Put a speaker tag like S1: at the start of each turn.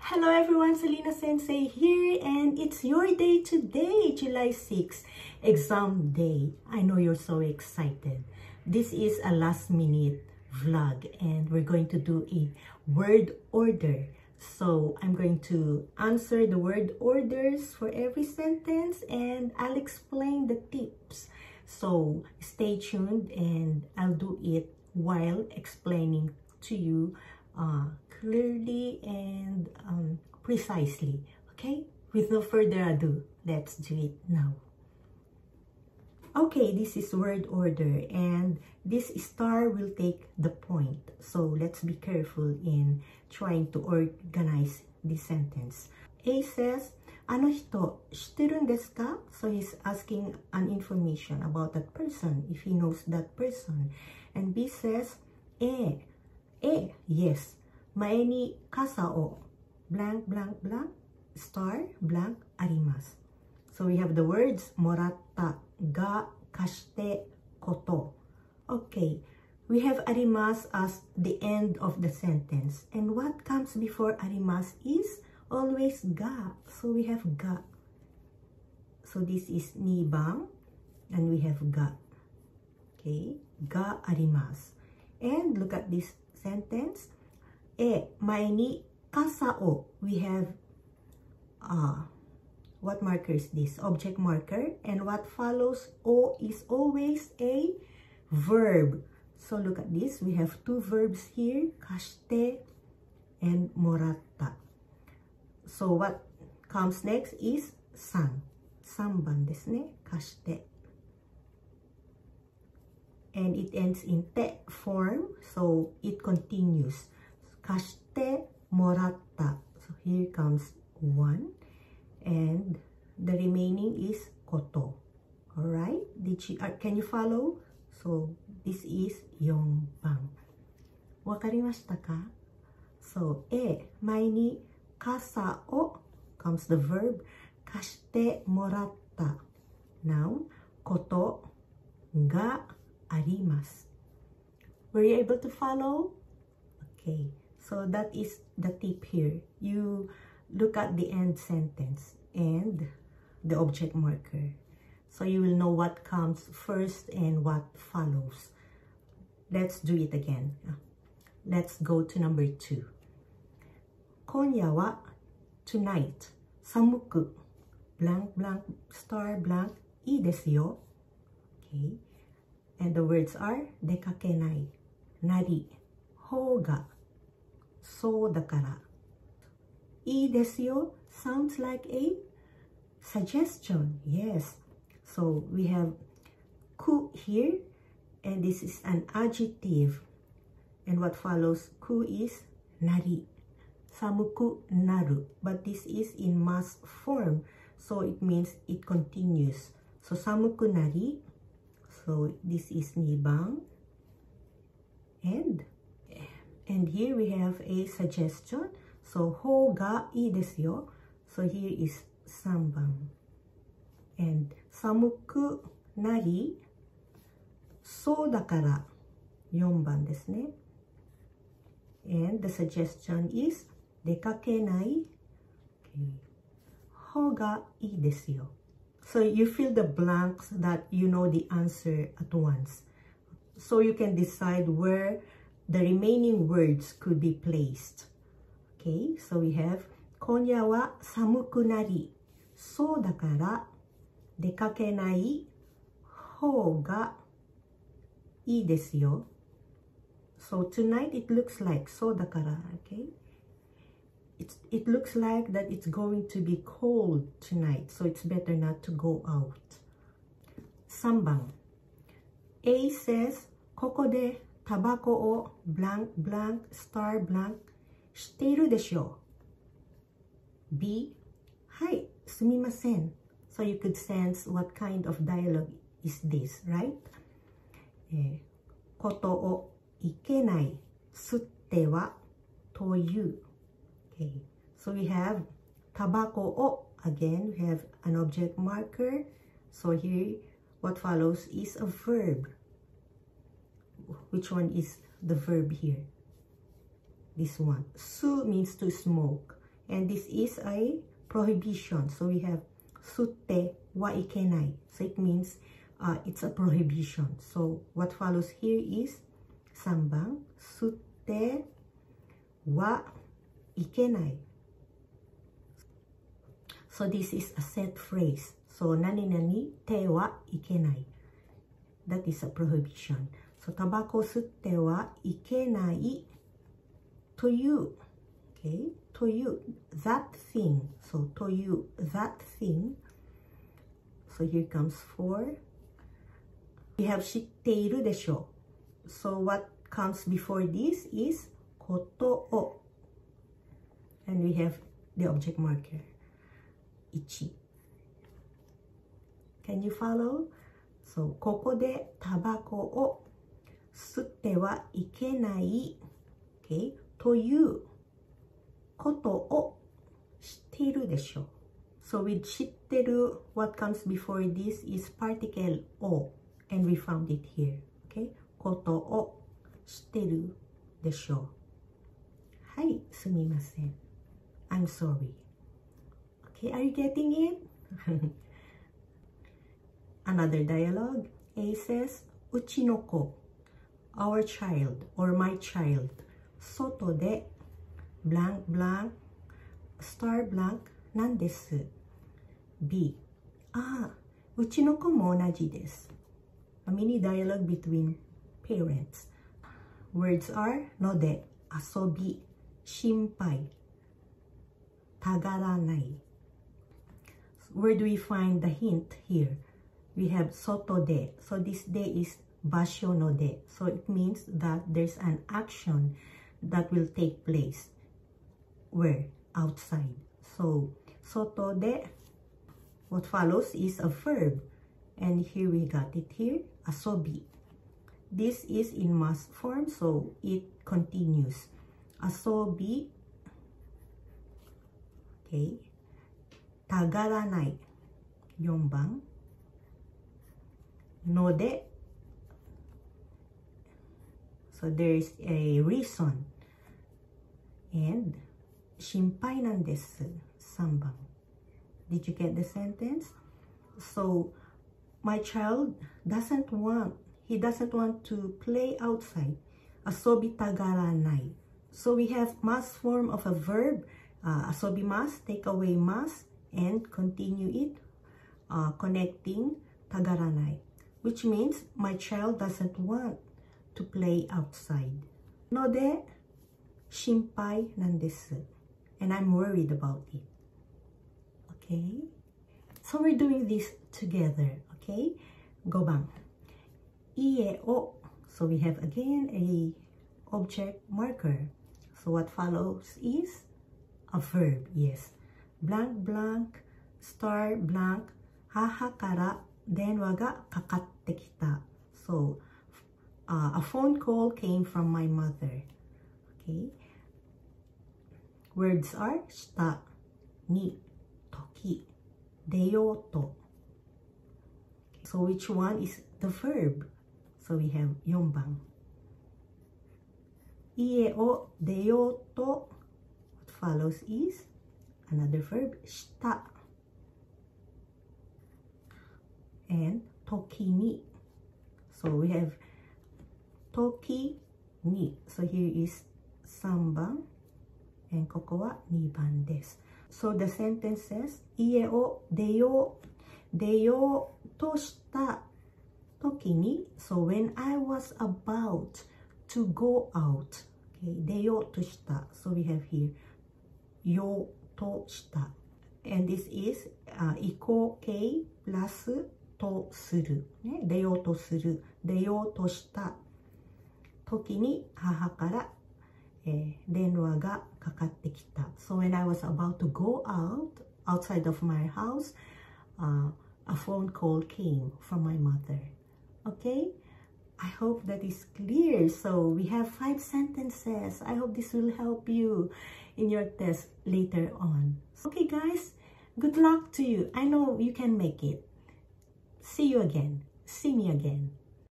S1: Hello everyone, Selena Sensei here, and it's your day today, July 6th, exam day. I know you're so excited. This is a last minute vlog and we're going to do a word order. So I'm going to answer the word orders for every sentence and I'll explain the tips. So stay tuned and I'll do it while explaining to you clearly and precisely. Okay, with no further ado, let's do it now. Okay, this is word order and this star will take the point, so let's be careful in trying to organize this sentence. A says, あの人知ってるんですか? So he's asking an information about that person, if he knows that person. And B says, yes. 前に傘を blank blank blank star blank あります. So we have the words もらったが貸してこと. Okay, we have あります as the end of the sentence. And what comes before あります is always が. So we have が. So this is 2番 and we have が. Okay, があります. And look at this sentence. 前に傘を we have what marker is this? Object marker. And what follows O is always a verb. So look at this. We have two verbs here, 貸して and もらった. So what comes next is 3番ですね。貸して。And it ends in て form, so it continues. 貸してもらった. So here comes 1 and the remaining is こと. Alright? Can you follow? So this is 4番. わかりましたか? So 前に傘を comes the verb 貸してもらった. Noun ことがあります. Were you able to follow? Okay. So that is the tip here. You look at the end sentence and the object marker. So you will know what comes first and what follows. Let's do it again. Let's go to number 2. 今夜は tonight 寒く blank blank star blank いいですよ. Okay. And the words are 出かけない なり方がそうだから. いいですよ sounds like a suggestion. Yes. So we have く here and this is an adjective. And what follows く is なり. 寒くなる. But this is in mass form. So it means it continues. So 寒くなり. So this is 2番. And here we have a suggestion. So 方がいいですよ. So here is 3番. And 寒くなりそうだから4番ですね. And the suggestion is 出かけない方がいいですよ. So you fill the blanks that you know the answer at once. So you can decide where the remaining words could be placed. Okay, so we have 今夜は寒くなりそうだから出かけない方がいいですよ. So tonight it looks like そうだから, okay? It looks like that it's going to be cold tonight, so it's better not to go out. 3番 A says ここでタバコを blank blank star blank 知っているでしょう. B はいすみません. So you could sense what kind of dialogue is this, right? ことをいけない吸ってはという. Okay, so we have タバコを again we have an object marker. So here what follows is a verb. Which one is the verb here? This one. 吸 means to smoke. And this is a prohibition. So we have sutte wa ikenai. So it means it's a prohibition. So what follows here is 3番 sutte wa ikenai. So this is a set phrase. So nani nani te wa ikenai. That is a prohibition. So tabako sutte wa ikenai to you. Okay, to you, that thing. So to you, that thing. So here comes 4. We have 知っているでしょ. So what comes before this is ことを. And we have the object marker. 1. Can you follow? So ここでタバコを吸ってはいけない、okay, ということを知っているでしょう. So with 知ってる, what comes before this is particle を, and we found it here. Okay? ことを知ってるでしょう. はい、すみません. I'm sorry. Okay, are you getting it? Another dialogue. A says, うちの子, our child or my child, 外で blank blank star blank なんです. B. うちの子も同じです. A mini dialogue between parents. Words are ので、遊び、心配、たがらない. Where do we find the hint here? We have 外で. So this day is 場所ので. So it means that there's an action that will take place. Where? Outside. So 外で, what follows is a verb. And here we got it here, 遊び. This is in must form, so it continues. 遊び, okay, たがらない, 4番. ので, so there is a reason. And 心配なんです, 3番. Did you get the sentence? So my child doesn't want to play outside. 遊びたがらない. So we have must form of a verb. 遊びます, take away must, and continue it, connecting たがらない. Which means my child doesn't want to play outside. ので、心配なんです. And I'm worried about it. Okay? So we're doing this together. Okay? 5番. 家を. So we have again a object marker. So what follows is a verb. Yes. Blank blank star blank 母から電話がかかってきた. So a phone call came from my mother. Okay. Words are したに時出ようと. So which one is the verb? So we have 4番. 家を出ようと. What follows is another verb した. And 時に. So we have 時に. So here is 3番. And ここは2番です. So the sentence says 家を出ようとした時に. So when I was about to go out. Okay, 出ようとした. So we have here ようとした. And this is 移行形 plus とする、ね、出ようとする、出ようとした時に母から、電話がかかってきた. So when I was about to go outside of my house, a phone call came from my mother. Okay? I hope that is clear. So we have 5 sentences. I hope this will help you in your test later on. Okay guys, good luck to you. I know you can make it. See you again. See me again.